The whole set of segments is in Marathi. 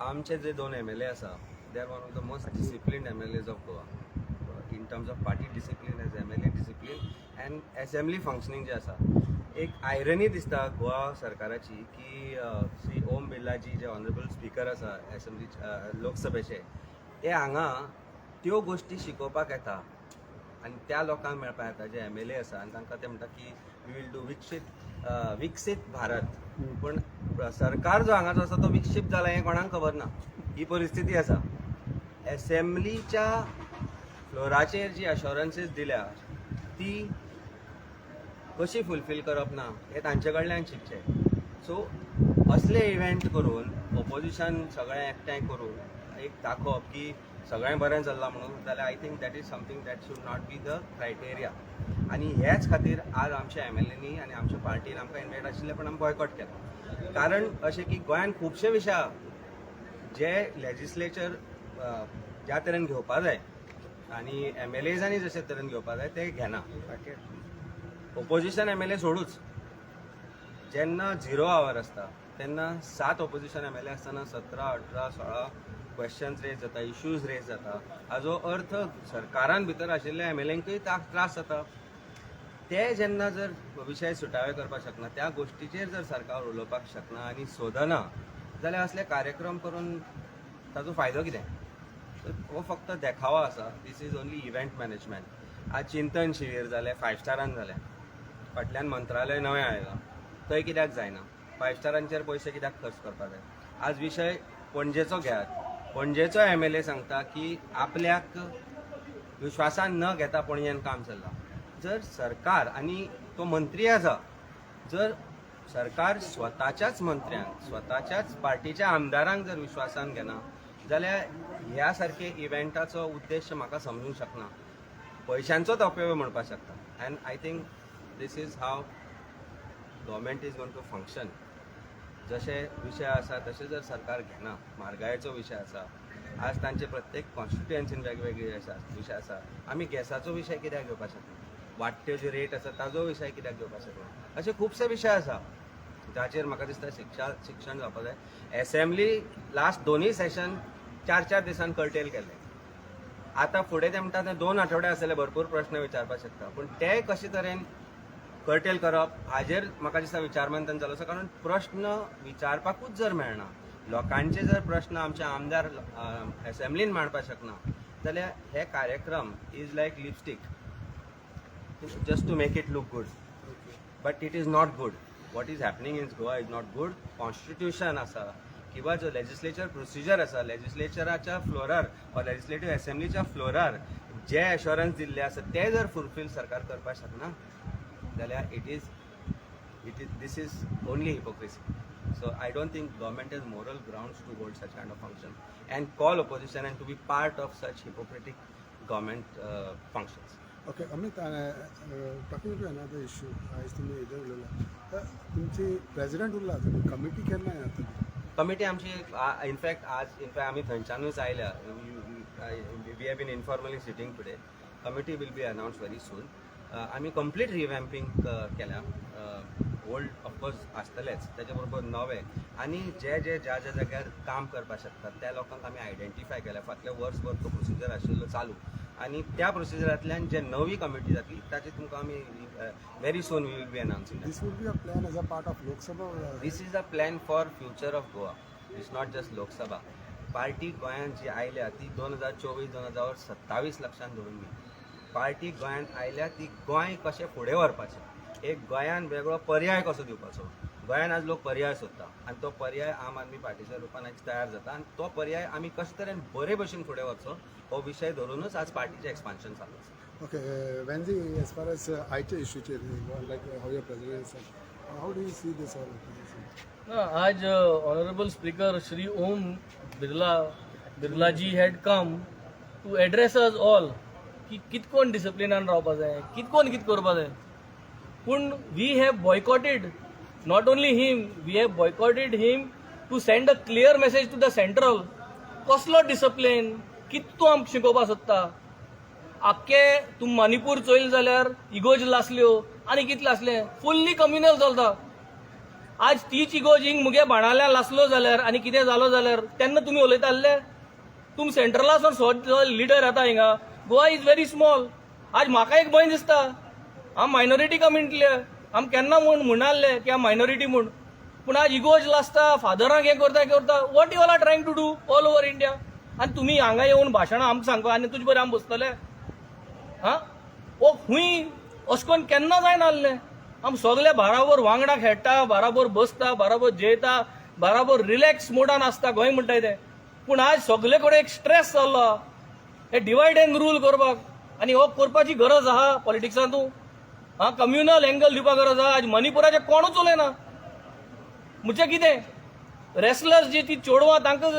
आमचे जे दोन MLA आसा they are one of the most disciplined MLAs of Goa in terms of party discipline as MLA discipline and assembly functioning जे आसा. एक आयरनी दिसता गोवा सरकाराची की श्री ओम बिर्लाजी जे ऑनरेबल स्पीकर आसा असेंब्ली लोकसभेचे ते हांगा त्यो गोष्टी शिकोवपाक येता आनी त्या लोकांक मेळपाक येता जे MLA आसा आनी तांकां ते म्हणटा की वी वील डू विकसीत भारत. पण सरकार जो हांगाचो आसा तो विकसीत जाला हें कोणाक खबर ना. ही परिस्थिती आसा. असेंब्लीच्या फ्लोराचेर जी अश्योरन्सीस दिल्या ती कशी फुलफील करप ना हे तांचे कडल्यान शिकचे. सो असले इव्हेंट करून ओपोजिशन सगळें एकठांय करून एक दाखोवप की सगळें बरें चल्लां म्हणून जाल्यार I think that is something that should not be the criteria. आनी हेच खातीर आज आमच्या MLAंनी आनी आमच्या पार्टीन आमकां इन्वायट आशिल्ले पण आमी बॉयकॉट केलो. कारण अशें की गोंयान खुबशे विशय आहा जे लेजिस्लेचर ज्या तरेन घेवपा जाय आनी MLAजांनी जशे तरेन घेवपा जाय ते घेना. ओपोजिशन MLA सोडूच, जेन्ना 0 आवर आसता तेन्ना 7 ओपोजिशन MLA आसतना 17, 18, 16 क्वेश्चन्स रेज जाता, इश्यूज रेज जाता. हाजो अर्थ सरकारान भितर आशिल्ल्या MLAंकूय त्रास जाता. ते जेन्ना जर विशय सुटावे करपाक शकना, त्या गोष्टीचेर जर सरकार उलोवपाक शकना आनी सोदना जाल्यार असले कार्यक्रम करून ताजो फायदो कितें? हो फक्त देखावो आसा. This is only event management. आज चिंतन शिबीर जालें 5 स्टारान जालें, फाटल्यान मंत्रालय नवें आयलां, थंय कित्याक जायना? 5 स्टारांचेर पयशे कित्याक खर्च करपाक जाय? आज विशय पणजेचो घेयात. पणजेचो MLA सांगता की आपल्याक विश्वासान न घेता पणजेन काम चल्लां. जर सरकार आनी तो मंत्री आसा, जर सरकार स्वताच्याच मंत्र्यांक स्वताच्याच पार्टीच्या आमदारांक जर विश्वासान घेना जाल्यार ह्या सारखे इव्हेंटाचो उद्देश म्हाका समजूंक शकना. पयशांचोच अपव्यय म्हणपाक शकता. And I think this is how government is going to function. जसे विशय आसा तसे जर सरकार घेना, म्हारगायेचो विशय आसा, आज तांचे प्रत्येक कॉन्स्टिट्युएन्सीन वेगवेगळे विशय आसा. आमी गॅसाचो विशय कित्याक घेवपाक शकना? वाडट्यो जे रेट आसा ताजो विशय कित्याक घेवपाक शकना? असे खुबशे विशय आसा जाचेर म्हाका दिसता शिक्षण जावपाक जाय. असेंब्ली लास्ट दोनूय सेशन 4-4 दिसान कर्टेल केले. आतां फुडें ते म्हणटा ते 2 आठवडे आसले भरपूर प्रश्न विचारपाक शकता, पण ते कशे तरेन कर्टेल करप हाजेर म्हाका दिसता विचारमंथन चालू आसा. कारण प्रश्न विचारपाकूच जर मेळना, लोकांचे जर प्रश्न आमचे आमदार असेंब्लीन मांडपाक शकना जाल्यार हे कार्यक्रम is like lipstick just to make it look good. But it is not good. What is happening in Goa is not good. Constitution आसा किंवा जो लेजिस्लेचर प्रोसिजर आसा, लेजिस्लेचराच्या फ्लोरार वा लेजिस्लेटिव्ह असेंब्लीच्या फ्लोरार जे एश्योरन्स दिल्ले आसा ते जर फुलफील सरकार करपाक शकना जाल्यार it is this is only hypocrisy. So I don't think government has moral grounds to hold such kind of function and call opposition and to be part of such hypocritic government functions. Okay, Amit, talking to another issue, आज तुम्ही इधर उलयला तुमची प्रेसिडेंट उरला कमिटी केन्ना येता? कमिटी आमची इनफॅक्ट आमी थंयच्यानूच आयल्या. We have been informally sitting today. Committee will be announced very soon. आमी कंप्लीट रिवॅम्पिंग केल्या. ओल्ड ऑफकोर्स आसतलेच, त्याचे बरोबर नवे आनी जे ज्या जाग्यार काम करपाक शकतात त्या लोकांक आमी आयडेंटिफाय केल्या. फाटल्या वर्सभर तो प्रोसिजर आशिल्लो चालू आनी त्या प्रोसिजरांतल्यान जे नवी कमिटी जातली ताची तुमकां आमी very soon we will be announcing. This would be a plan as a part of Lok Sabha. This is a plan for future of Goa. It's not just Lok Sabha. Party गोंयांत जी आयल्या ती 2024-2027 लक्षांत धरून घे. पार्टी गोंयांत आयल्या ती गोंय कशें फुडें व्हरपाचें, एक गोंयान वेगळो पर्याय कसो दिवपाचो. गोंयान आज लोक पर्याय सोदता आनी तो पर्याय आम आदमी पार्टीच्या रुपान आज तयार जाता आनी तो पर्याय आमी कशे तरेन बरे भशेन फुडें वचो हो विशय धरूनच आज पार्टीचें एक्सपान्शन चालू आसा. Okay, Venzy as far as आयच्या इश्यूचेर like how your president, how do you see this all? आज honourable speaker Shri Om Birlaji had come to address us all की कितकोन डिसिप्लिनान रावपाक जाय, कितकोन कितें करपाक जाय. पूण we have boycotted not only him, we have boycotted him to send a clear message to the central. कसलो डिसिप्लीन, कित तूं आमकां शिकोवपाक सोदता? आख्खे तूं मणिपूर चोयल जाल्यार इगोज लासल्यो आनी कितले आसलें, फुल्ली कम्युनल चलता. आज तीच इगोजींग मुगे बाणाल्या लासलो जाल्यार आनी कितें जालो जाल्यार तेन्ना तुमी उलयता आसले तुम सेंट्रलासून सो लिडर येता हिंगा गोवा इज व्हेरी स्मॉल आज म्हाका एक भंय दिसता हांव मायनॉरिटी कम्युनिटीले आम केन्ना म्हणनासले की हांव मायनॉरिटी म्हूण पूण आज इगोज लासता फादरांक हें करता what you all are trying to do all over India आनी तुमी हांगा येवन भाशणां आमकां सांगपा आनी तुजे बरें आमी बसतले हा ओ खूंय अशें करून केन्ना जायना आसलें आम सगळे बाराबर वांगडा खेळटा बाराबर बसता बाराबर जेयता बाराबर रिलॅक्स मोडान आसता गोंय म्हणटाय ते पूण आज सगळे कडेन एक स्ट्रेस जाल्लो हे डिवायड एंड रूल करपाक आनी हो करपाची गरज आहा पॉलिटिक्सांतू हा कम्युनल एंगल दिवपाक गरज आहा आज मणिपुराचे कोणूच उलयना म्हणजे कितें रेसलर्स जी ती चोडवां तांकां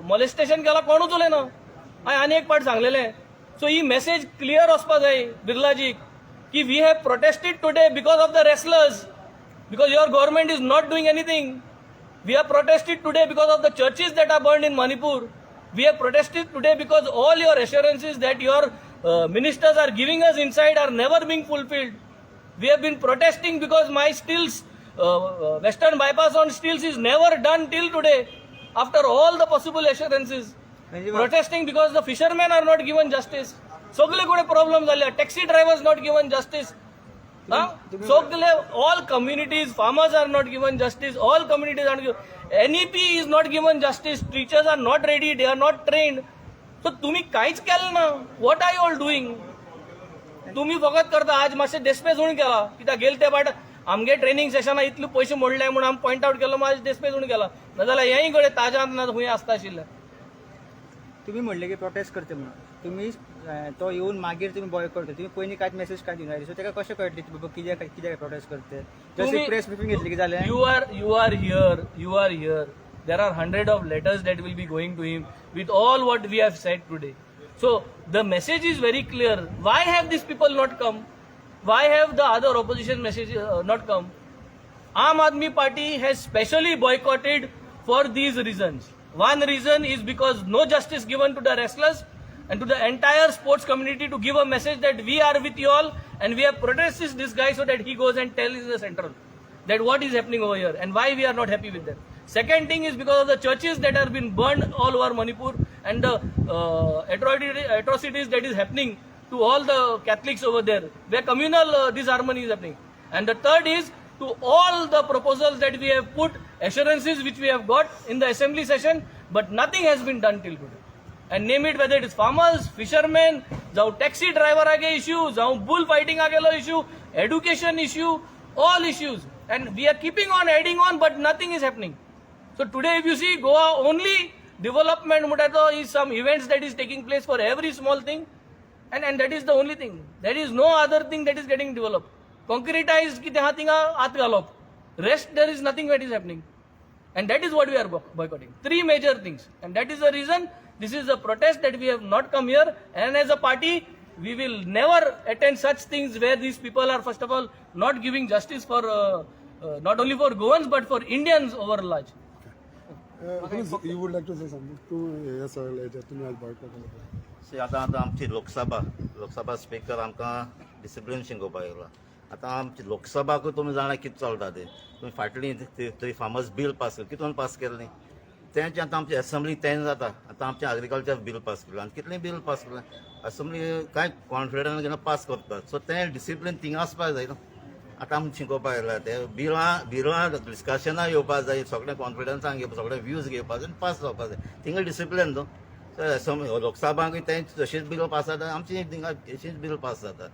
मॉलेस्टेशन केलां कोणूच उलयना हांवें आनी एक पाट सांगलेलें सो ही मेसेज क्लियर वचपा जाय बिर्लाजीक की we have protested today because of the wrestlers because your government is not doing anything we have protested today because of the churches that are burned in Manipur we have protested today because all your assurances that your ministers are giving us inside are never being fulfilled. We have been protesting because my stills, western bypass on stills is never done till today after all the possible assurances. Protesting because the fishermen are not given justice. Sogle kode problem zale, taxi drivers not given justice. Sogle, all communities, farmers are not given justice, all communities are not given. NEP is not given justice, teachers are not ready, they are not trained. So तुम्ही कांयच केलें ना what are you all doing तुम्ही फकत करता आज मातशें देस्पेजूण केला कित्याक गेले ते फाट आमगे ट्रेनिंग सेशनां इतले पयशे मोडले म्हणून आमी पॉयंट आवट केलो मातशें देस्पेजूण केला नाजाल्यार हेंय कडेन ताज्यांत ना खंय आसता आशिल्लें तुम्ही म्हणले की प्रोटेस्ट करते म्हणून तुम्ही तो येऊन मागीर तुम्ही बॉय करते तुम्ही पयलीं कांयच मेसेज कांय दिना सो तेका कशें कळटलें की बाबा कित्याक प्रोटेस्ट करते जस्ट प्रेस ब्रिफींग घेतली की जालें you are here there are hundred of letters that will be going to him with all what we have said today so the message is very clear why have these people not come why have the other opposition messages not come Aam Aadmi Party has specially boycotted for these reasons one reason is because no justice given to the wrestlers and to the entire sports community to give a message that we are with you all and we have protested this guy so that he goes and tells the central that what is happening over here and why we are not happy with them. Second thing is because of the churches that have been burned all over Manipur and the atrocities that is happening to all the Catholics over there, where communal disharmony is happening. And the third is to all the proposals that we have put, assurances which we have got in the assembly session, but nothing has been done till today. And name it whether it is farmers, fishermen, जाऊ taxi driver आगे issue, जाऊ bull fighting आगेलो issue, education issue, all issues. And we are keeping on adding on, but nothing is happening. So today if you see Goa only development mutato is some events that is taking place for every small thing and that is the only thing. There is no other thing that is getting developed. Concretized ki teha tinga at galop. Rest there is nothing that is happening. And that is what we are boycotting. Three major things. And that is the reason this is a protest that we have not come here. And as a party, we will never attend such things where these people are first of all not giving justice for not only for Goans but for Indians over large. You would like to say something to yes or later तुम्ही आज boycott केलं आतां आमची लोकसभा स्पीकर आमकां डिसिप्लीन शिकोवपाक येयला आतां आमची लोकसभाकूय तुमी जाणा कितें चलता तें तुमी फाटलीं थंय फार्मर्स बील पास केलें कितून पास केलें तेंचे आतां आमची असेंब्ली तें जाता आतां आमचें एग्रीकल्चर बील पास केलें आनी कितलें बील पास केलें असेंब्ली कांय कॉन्फिडन्स घेवन पास करतात सो तें डिसिप्लीन थिंगा आसपाक जाय न्हू आतां आमी शिकोवपाक येयला ते बिलां डिस्कशनां येवपाक जाय सगळें कॉन्फिडन्सान घेवपाक सगळे व्यूज घेवपाक जाय पास जावपाक जाय थिंगा डिसिप्लीन न्हू लोकसभांकूय तें तशीच बिलां पास जाता आमची थिंगा तशीच बील पास जाता